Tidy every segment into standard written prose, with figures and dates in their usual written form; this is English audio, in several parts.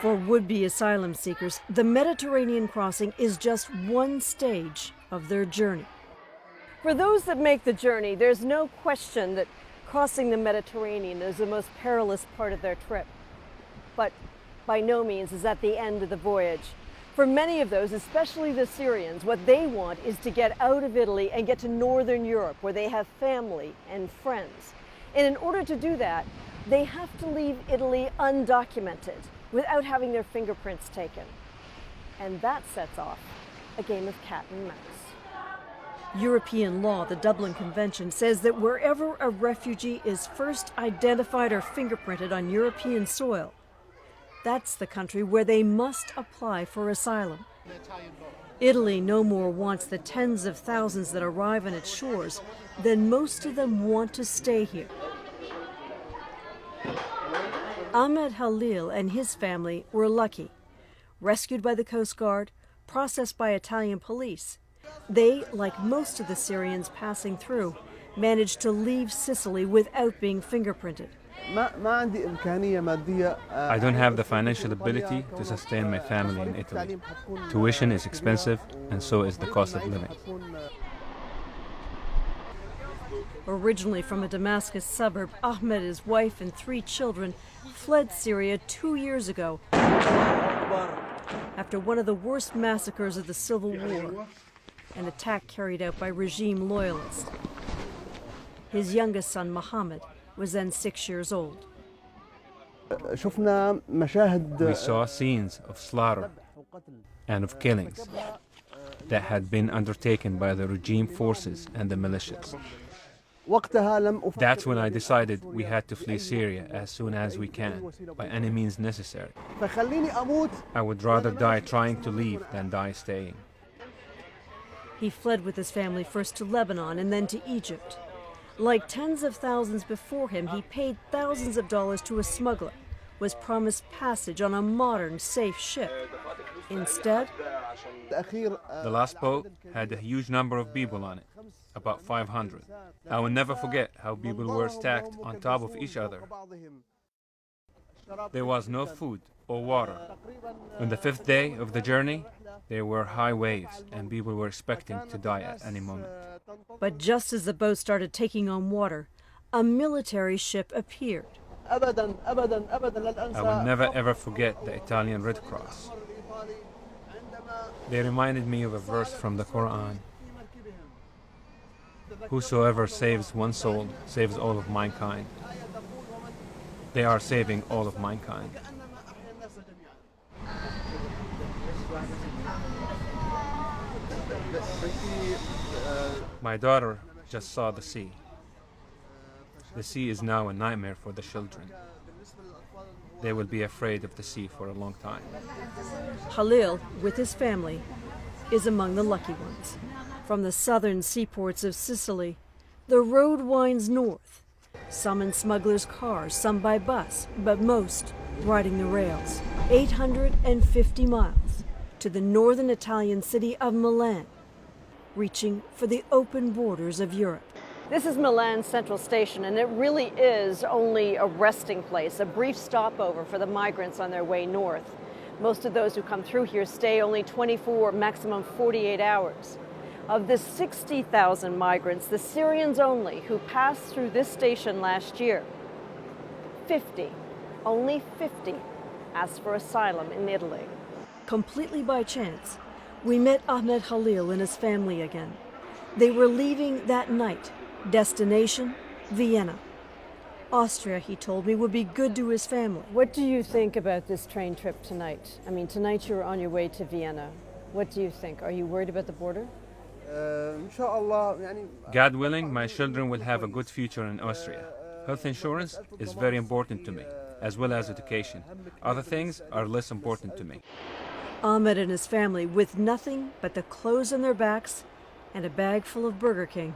For would-be asylum seekers, the Mediterranean crossing is just one stage of their journey. For those that make the journey, there's no question that crossing the Mediterranean is the most perilous part of their trip. But by no means is that the end of the voyage. For many of those, especially the Syrians, what they want is to get out of Italy and get to Northern Europe, where they have family and friends. And in order to do that, they have to leave Italy undocumented, without having their fingerprints taken. And that sets off a game of cat and mouse. European law, the Dublin Convention, says that wherever a refugee is first identified or fingerprinted on European soil, that's the country where they must apply for asylum. Italy no more wants the tens of thousands that arrive on its shores than most of them want to stay here. Ahmed Halil and his family were lucky. Rescued by the Coast Guard, processed by Italian police, they, like most of the Syrians passing through, managed to leave Sicily without being fingerprinted. I don't have the financial ability to sustain my family in Italy. Tuition is expensive, and so is the cost of living. Originally from a Damascus suburb, Ahmed, his wife, and 3 children fled Syria 2 years ago after one of the worst massacres of the Civil War, an attack carried out by regime loyalists. His youngest son, Mohammed, was then 6 years old. We saw scenes of slaughter and of killings that had been undertaken by the regime forces and the militias. That's when I decided we had to flee Syria as soon as we can, by any means necessary. I would rather die trying to leave than die staying. He fled with his family first to Lebanon and then to Egypt. Like tens of thousands before him, he paid thousands of dollars to a smuggler, was promised passage on a modern, safe ship. Instead, the last boat had a huge number of people on it, about 500. I will never forget how people were stacked on top of each other. There was no food or water. On the 5th day of the journey, there were high waves and people were expecting to die at any moment. But just as the boat started taking on water, a military ship appeared. I will never ever forget the Italian Red Cross. They reminded me of a verse from the Quran. Whosoever saves one soul saves all of mankind. They are saving all of mankind. My daughter just saw the sea. The sea is now a nightmare for the children. They will be afraid of the sea for a long time. Halil, with his family, is among the lucky ones. From the southern seaports of Sicily, the road winds north, some in smugglers' cars, some by bus, but most riding the rails. 850 miles to the northern Italian city of Milan, reaching for the open borders of Europe. This is Milan's central station, and it really is only a resting place, a brief stopover for the migrants on their way north. Most of those who come through here stay only 24, maximum 48 hours. Of the 60,000 migrants, the Syrians only, who passed through this station last year, only 50, asked for asylum in Italy. Completely by chance, we met Ahmed Halil and his family again. They were leaving that night. Destination, Vienna. Austria, he told me, would be good to his family. What do you think about this train trip tonight? I mean, tonight you're on your way to Vienna. What do you think? Are you worried about the border? God willing, my children will have a good future in Austria. Health insurance is very important to me, as well as education. Other things are less important to me. Ahmed and his family, with nothing but the clothes on their backs and a bag full of Burger King,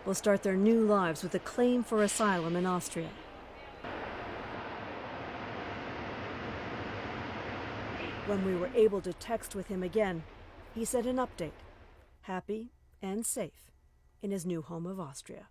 will start their new lives with a claim for asylum in Austria. When we were able to text with him again, he sent an update, happy and safe in his new home of Austria.